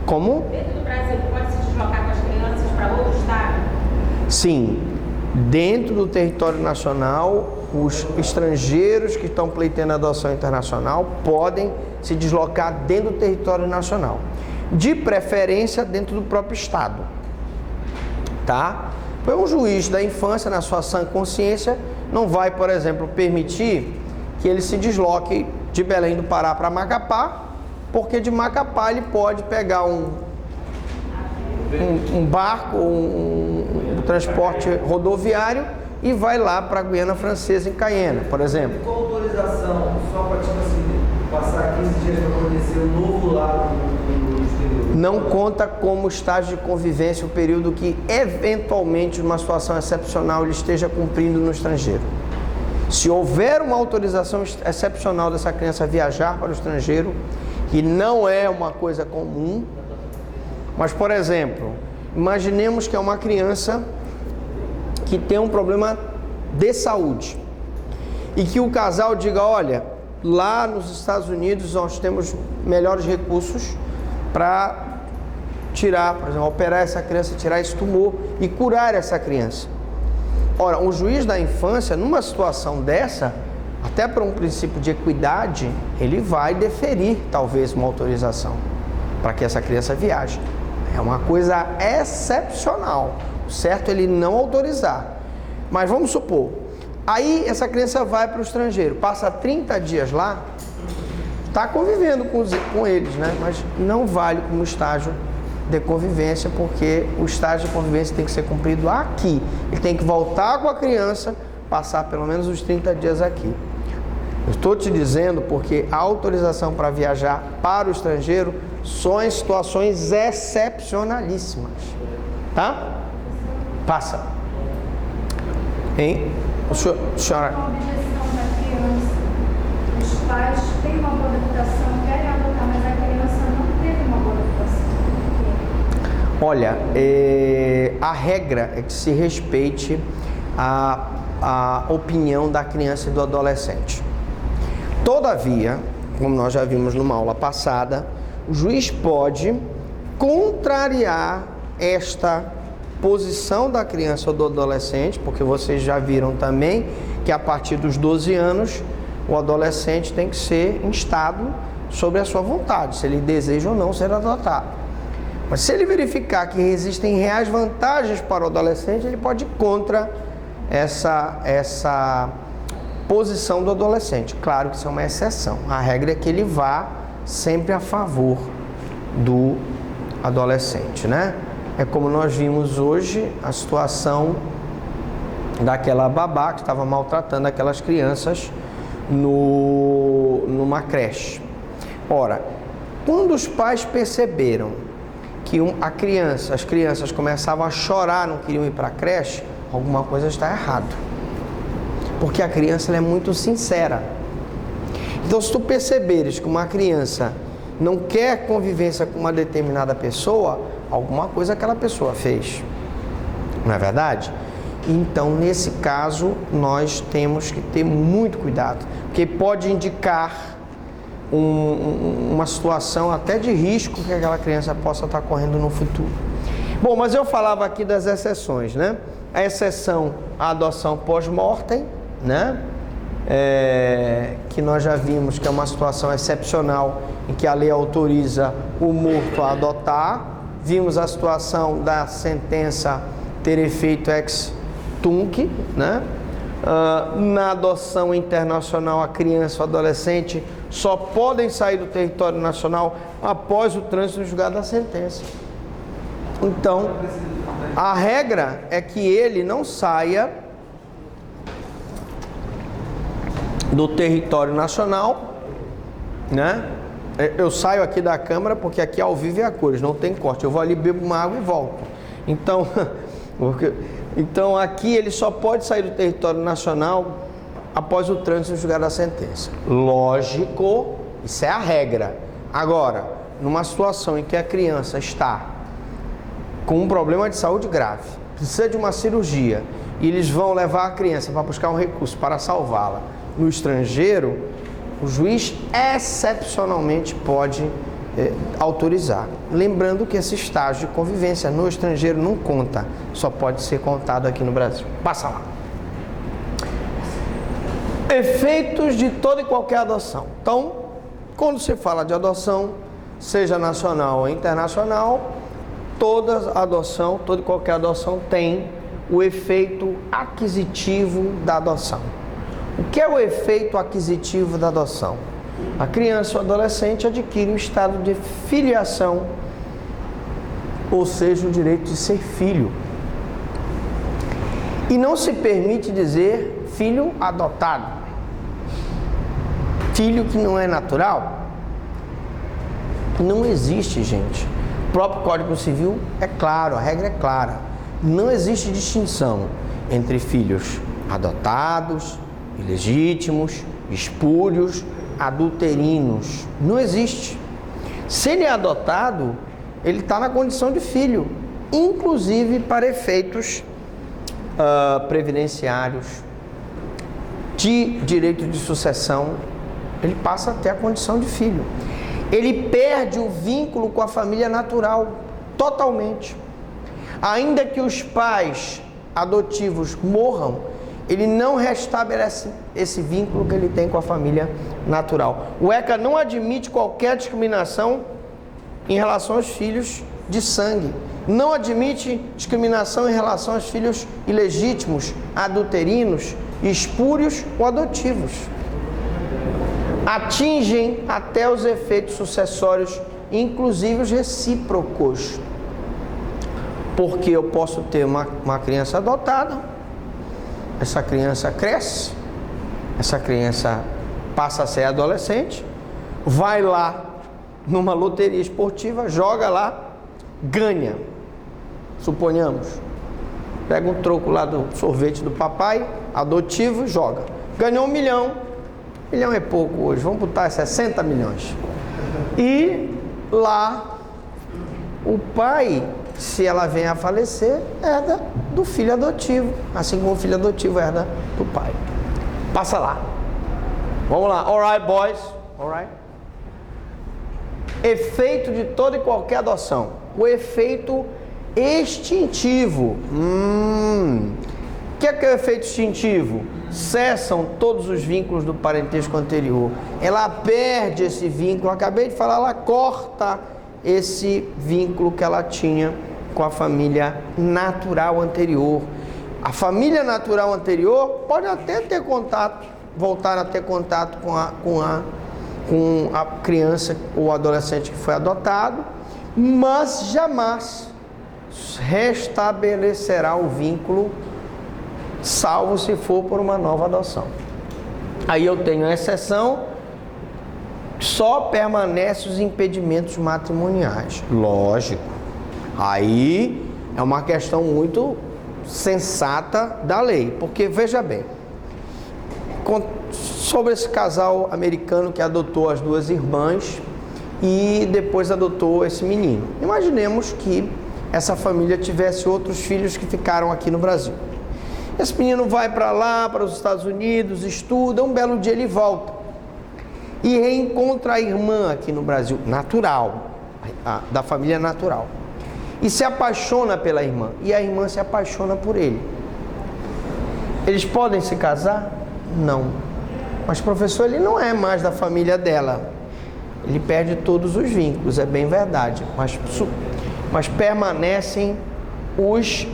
Como? Dentro do Brasil, pode se deslocar com as crianças para outro estado? Sim, dentro do território nacional, os estrangeiros que estão pleiteando adoção internacional podem se deslocar dentro do território nacional, de preferência dentro do próprio estado, tá? Foi um juiz da infância, na sua sã consciência, não vai, por exemplo, permitir que ele se desloque de Belém do Pará para Macapá, porque de Macapá ele pode pegar um barco, um transporte rodoviário e vai lá para a Guiana Francesa, em Cayena, por exemplo. Com autorização, só para tipo assim, passar 15 dias para conhecer um novo lado no exterior? Não conta como estágio de convivência o período que, eventualmente, numa situação excepcional, ele esteja cumprindo no estrangeiro. Se houver uma autorização excepcional dessa criança viajar para o estrangeiro, que não é uma coisa comum, mas, por exemplo, imaginemos que é uma criança que tem um problema de saúde e que o casal diga, olha, lá nos Estados Unidos nós temos melhores recursos para tirar, por exemplo, operar essa criança, tirar esse tumor e curar essa criança. Ora, o juiz da infância, numa situação dessa, até por um princípio de equidade, ele vai deferir talvez uma autorização para que essa criança viaje. É uma coisa excepcional. O certo é ele não autorizar. Mas vamos supor, aí essa criança vai para o estrangeiro, passa 30 dias lá, está convivendo com eles, né? Mas não vale como estágio de convivência, porque o estágio de convivência tem que ser cumprido aqui. Ele tem que voltar com a criança, passar pelo menos os 30 dias aqui. Eu estou te dizendo porque a autorização para viajar para o estrangeiro só em situações excepcionalíssimas, tá? Passa. Hein? Senhora. Uma objeção da criança. Os pais têm uma boa reputação, querem adotar, mas a criança não teve uma boa reputação. Olha, a regra é que se respeite a opinião da criança e do adolescente. Todavia, como nós já vimos numa aula passada, o juiz pode contrariar esta posição da criança ou do adolescente, porque vocês já viram também que a partir dos 12 anos o adolescente tem que ser instado sobre a sua vontade, se ele deseja ou não ser adotado. Mas se ele verificar que existem reais vantagens para o adolescente, ele pode ir contra essa posição do adolescente. Claro que isso é uma exceção. A regra é que ele vá sempre a favor do adolescente, né? É como nós vimos hoje a situação daquela babá que estava maltratando aquelas crianças numa creche. Ora, quando os pais perceberam que as crianças começavam a chorar, não queriam ir para a creche, alguma coisa está errado. Porque a criança ela é muito sincera. Então, se tu perceberes que uma criança não quer convivência com uma determinada pessoa, alguma coisa aquela pessoa fez. Não é verdade? Então, nesse caso, nós temos que ter muito cuidado, porque pode indicar uma situação até de risco que aquela criança possa estar correndo no futuro. Bom, mas eu falava aqui das exceções, né? A exceção à adoção pós-mortem, né? Que nós já vimos que é uma situação excepcional em que a lei autoriza o morto a adotar. Vimos a situação da sentença ter efeito ex tunc, né? Na adoção internacional, a criança ou adolescente só podem sair do território nacional após o trânsito no julgado da sentença. Então, a regra é que ele não saia do território nacional, né? Eu saio aqui da câmera porque aqui ao vivo é a cores, não tem corte. Eu vou ali, bebo uma água e volto. Então aqui ele só pode sair do território nacional após o trânsito no julgado da sentença. Lógico, isso é a regra. Agora, numa situação em que a criança está com um problema de saúde grave, precisa de uma cirurgia, e eles vão levar a criança para buscar um recurso para salvá-la no estrangeiro, o juiz excepcionalmente pode autorizar. Lembrando que esse estágio de convivência no estrangeiro não conta, só pode ser contado aqui no Brasil. Passa lá. Efeitos de toda e qualquer adoção. Então, quando se fala de adoção, seja nacional ou internacional, toda e qualquer adoção tem o efeito aquisitivo da adoção. O que é o efeito aquisitivo da adoção? A criança ou adolescente adquire um estado de filiação, ou seja, o direito de ser filho. E não se permite dizer filho adotado. Filho que não é natural. Não existe, gente. O próprio Código Civil é claro, a regra é clara. Não existe distinção entre filhos adotados, ilegítimos, espúrios, adulterinos. Não existe. Se ele é adotado, ele está na condição de filho, inclusive para efeitos previdenciários, de direito de sucessão, ele passa a ter a condição de filho. Ele perde o vínculo com a família natural, totalmente. Ainda que os pais adotivos morram, ele não restabelece esse vínculo que ele tem com a família natural. O ECA não admite qualquer discriminação em relação aos filhos de sangue. Não admite discriminação em relação aos filhos ilegítimos, adulterinos, espúrios ou adotivos. Atingem até os efeitos sucessórios, inclusive os recíprocos. Porque eu posso ter uma criança adotada, essa criança cresce, essa criança passa a ser adolescente, vai lá numa loteria esportiva, joga lá, ganha. Suponhamos, pega um troco lá do sorvete do papai, adotivo, joga. Ganhou 1 milhão. 1 milhão é pouco hoje, vamos botar 60 milhões. E lá, o pai, se ela vem a falecer, herda do filho adotivo, assim como o filho adotivo herda do pai. Passa lá. Vamos lá. Alright, boys. Alright. Efeito de toda e qualquer adoção. O efeito extintivo. O que é o efeito extintivo? Cessam todos os vínculos do parentesco anterior. Ela perde esse vínculo. Acabei de falar, ela corta esse vínculo que ela tinha com a família natural anterior. A família natural anterior pode até ter contato, voltar a ter contato com a criança ou adolescente que foi adotado, mas jamais restabelecerá o vínculo, salvo se for por uma nova adoção. Aí eu tenho a exceção, só permanecem os impedimentos matrimoniais. Lógico. Aí é uma questão muito sensata da lei, porque veja bem, sobre esse casal americano que adotou as 2 irmãs e depois adotou esse menino. Imaginemos que essa família tivesse outros filhos que ficaram aqui no Brasil. Esse menino vai para lá, para os Estados Unidos, estuda, um belo dia ele volta e reencontra a irmã aqui no Brasil, natural, da família natural, e se apaixona pela irmã, e a irmã se apaixona por ele. Eles podem se casar? Não. Mas, professor, ele não é mais da família dela. Ele perde todos os vínculos, é bem verdade, mas permanecem os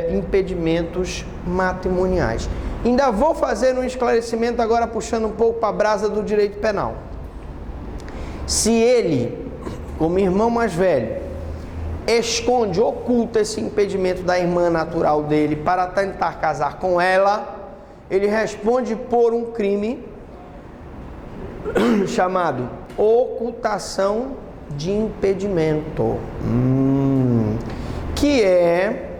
impedimentos matrimoniais. Ainda vou fazer um esclarecimento agora, puxando um pouco para a brasa do direito penal. Se ele, como irmão mais velho, esconde, oculta esse impedimento da irmã natural dele para tentar casar com ela, ele responde por um crime chamado ocultação de impedimento, que é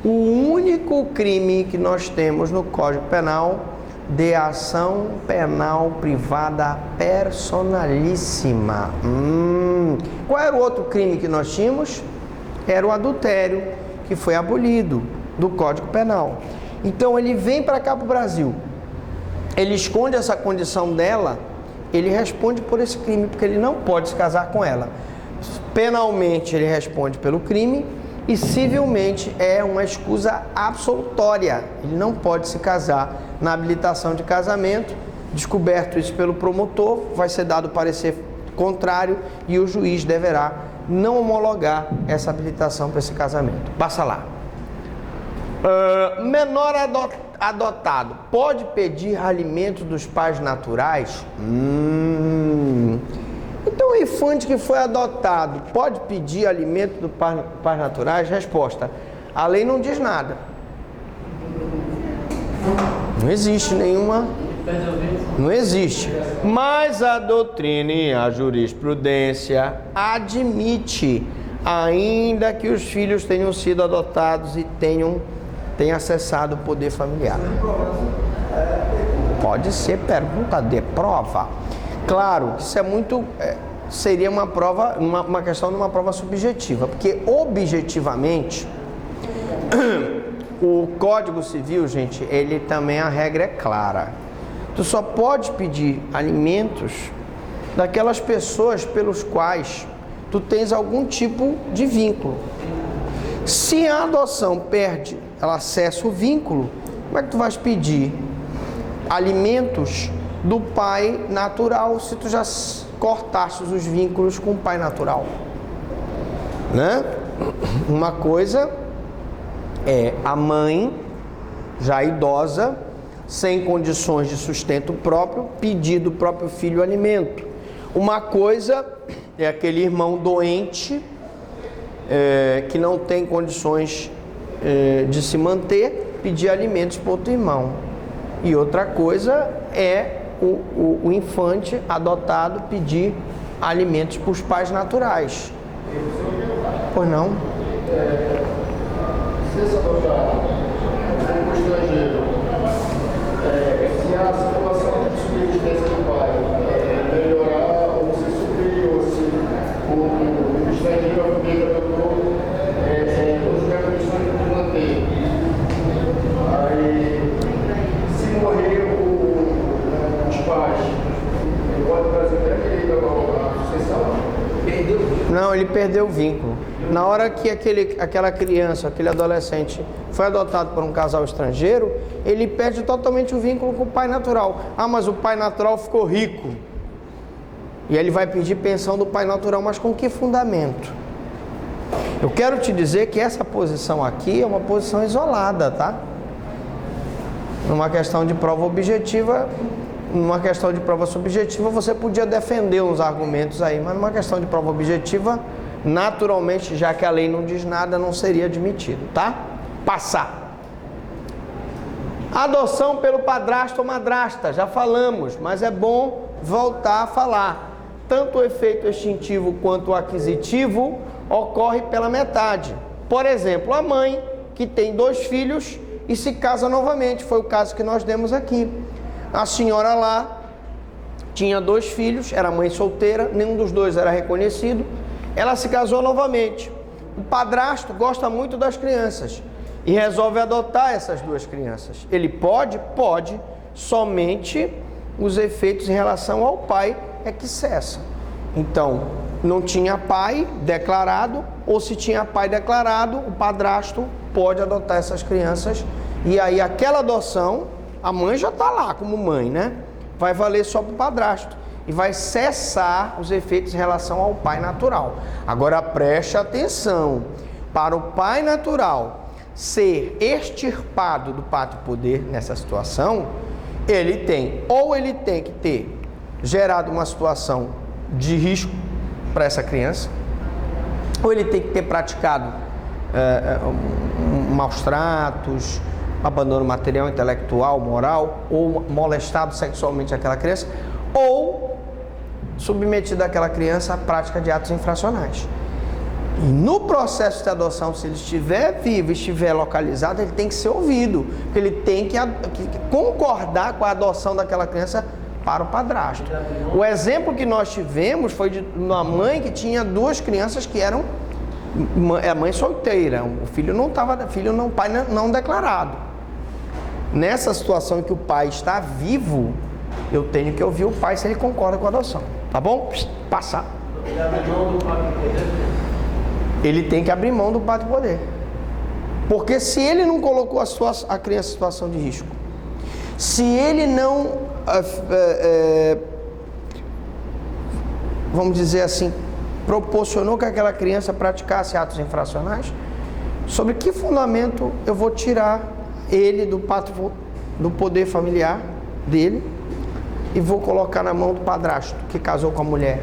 o único crime que nós temos no Código Penal de ação penal privada personalíssima. Qual era o outro crime que nós tínhamos? Era o adultério, que foi abolido do Código Penal. Então ele vem para cá para o Brasil, ele esconde essa condição dela ele responde por esse crime, porque ele não pode se casar com ela. Penalmente ele responde pelo crime e civilmente é uma escusa absolutória. Ele não pode se casar. Na habilitação de casamento, descoberto isso pelo promotor, vai ser dado parecer contrário e o juiz deverá não homologar essa habilitação para esse casamento. Passa lá. Menor adotado pode pedir alimento dos pais naturais? Então o infante que foi adotado pode pedir alimento dos pais naturais? Resposta: a lei não diz nada. Não existe nenhuma. Não existe. Mas a doutrina e a jurisprudência admite, ainda que os filhos tenham sido adotados e tenham acessado o poder familiar. Pode ser pergunta de prova. Claro, isso é muito... seria uma prova, uma questão de uma prova subjetiva, porque objetivamente o Código Civil, gente, ele também, a regra é clara. Tu só pode pedir alimentos daquelas pessoas pelos quais tu tens algum tipo de vínculo. Se a adoção perde, ela cessa o vínculo, como é que tu vais pedir alimentos do pai natural se tu já cortaste os vínculos com o pai natural? Né? Uma coisa é a mãe, já idosa, sem condições de sustento próprio, pedir do próprio filho alimento. Uma coisa é aquele irmão doente, que não tem condições de se manter, pedir alimentos para outro irmão. E outra coisa é o infante adotado pedir alimentos para os pais naturais. Pois não? Se essa adotado for um estrangeiro, se a situação de subsistência do pai melhorar ou ser superior, se o estrangeiro a família adotou, não tiver condições de manter. Aí, se morrer os pais, ele pode trazer até direito à sucessão. Não, ele perdeu o vínculo. Na hora que aquela criança, aquele adolescente foi adotado por um casal estrangeiro, ele perde totalmente o vínculo com o pai natural. Ah, mas o pai natural ficou rico. E ele vai pedir pensão do pai natural, mas com que fundamento? Eu quero te dizer que essa posição aqui é uma posição isolada, tá? Numa questão de prova objetiva, numa questão de prova subjetiva, você podia defender uns argumentos aí, mas numa questão de prova objetiva, naturalmente, já que a lei não diz nada, não seria admitido, tá? Passar. Adoção pelo padrasto ou madrasta, já falamos, mas é bom voltar a falar. Tanto o efeito extintivo quanto o aquisitivo ocorre pela metade. Por exemplo, a mãe que tem 2 filhos e se casa novamente, foi o caso que nós demos aqui. A senhora lá tinha 2 filhos, era mãe solteira, nenhum dos 2 era reconhecido. Ela se casou novamente. O padrasto gosta muito das crianças e resolve adotar essas 2 crianças. Ele pode? Pode. Somente os efeitos em relação ao pai é que cessam. Então, não tinha pai declarado, ou se tinha pai declarado, o padrasto pode adotar essas crianças. E aí aquela adoção, a mãe já está lá como mãe, né? Vai valer só para o padrasto. E vai cessar os efeitos em relação ao pai natural. Agora preste atenção, para o pai natural ser extirpado do pátrio poder nessa situação, ele tem que ter gerado uma situação de risco para essa criança, ou ele tem que ter praticado maus tratos, abandono material, intelectual, moral, ou molestado sexualmente aquela criança, ou submetido aquela criança à prática de atos infracionais. E no processo de adoção, se ele estiver vivo, estiver localizado, ele tem que ser ouvido, porque ele tem que concordar com a adoção daquela criança para o padrasto. O exemplo que nós tivemos foi de uma mãe que tinha 2 crianças que eram mãe solteira, o filho não estava, pai não declarado. Nessa situação em que o pai está vivo, eu tenho que ouvir o pai se ele concorda com a adoção. Tá bom? Passar. Ele tem que abrir mão do pátrio poder. Porque se ele não colocou a criança em situação de risco, se ele não, vamos dizer assim, proporcionou que aquela criança praticasse atos infracionais, sobre que fundamento eu vou tirar ele do poder familiar dele e vou colocar na mão do padrasto que casou com a mulher?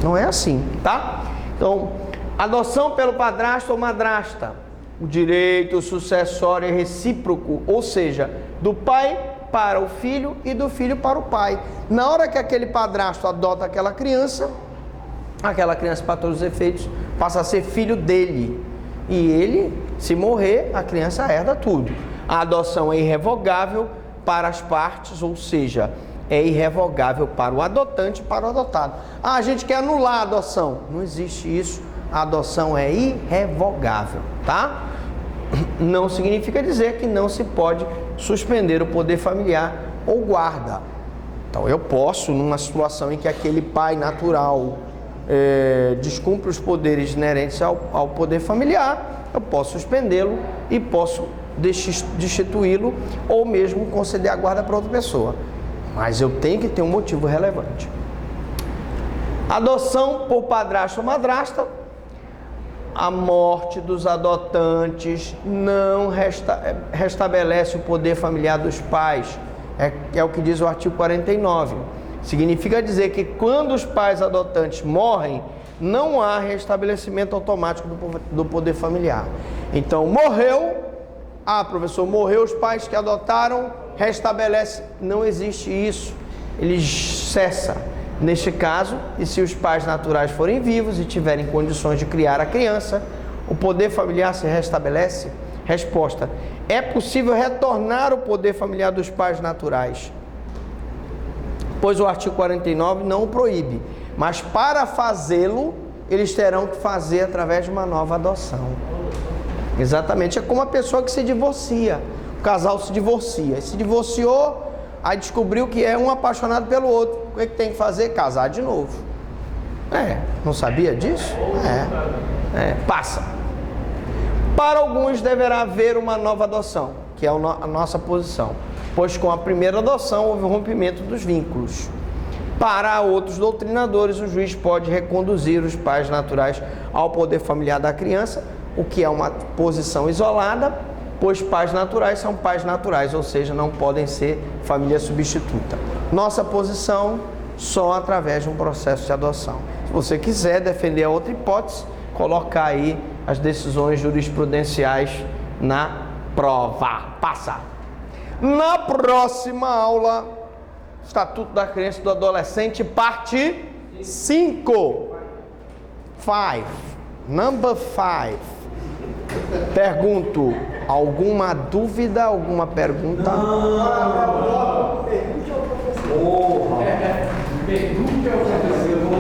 Não é assim, tá? Então, adoção pelo padrasto ou madrasta, o direito sucessório é recíproco, ou seja, do pai para o filho e do filho para o pai. Na hora que aquele padrasto adota aquela criança, para todos os efeitos, passa a ser filho dele. E ele, se morrer, a criança herda tudo. A adoção é irrevogável para as partes, ou seja, é irrevogável para o adotante e para o adotado. Ah, a gente quer anular a adoção. Não existe isso. A adoção é irrevogável, tá? Não significa dizer que não se pode suspender o poder familiar ou guarda. Então, eu posso, numa situação em que aquele pai natural descumpre os poderes inerentes ao poder familiar, eu posso suspendê-lo e posso destituí-lo ou mesmo conceder a guarda para outra pessoa. Mas eu tenho que ter um motivo relevante. Adoção por padrasto ou madrasta. A morte dos adotantes não restabelece o poder familiar dos pais. É o que diz o artigo 49. Significa dizer que quando os pais adotantes morrem, não há restabelecimento automático do poder familiar. Então, morreu, professor, morreu os pais que adotaram, restabelece. Não existe isso. Ele cessa. Neste caso, e se os pais naturais forem vivos e tiverem condições de criar a criança, o poder familiar se restabelece? Resposta: é possível retornar o poder familiar dos pais naturais, pois o artigo 49 não o proíbe, mas para fazê-lo, eles terão que fazer através de uma nova adoção. Exatamente, é como a pessoa que se divorcia. O casal se divorcia, se divorciou, aí descobriu que é um apaixonado pelo outro. O que tem que fazer? Casar de novo. Não sabia disso? Passa. Para alguns deverá haver uma nova adoção, que é a nossa posição, pois com a primeira adoção houve o rompimento dos vínculos. Para outros doutrinadores, o juiz pode reconduzir os pais naturais ao poder familiar da criança, o que é uma posição isolada, pois pais naturais são pais naturais, ou seja, não podem ser família substituta. Nossa posição, só através de um processo de adoção. Se você quiser defender a outra hipótese, colocar aí as decisões jurisprudenciais na prova. Passa! Na próxima aula, Estatuto da Criança e do Adolescente, parte 5. Number 5. Pergunto, alguma dúvida, alguma pergunta? Pergunte ao professor.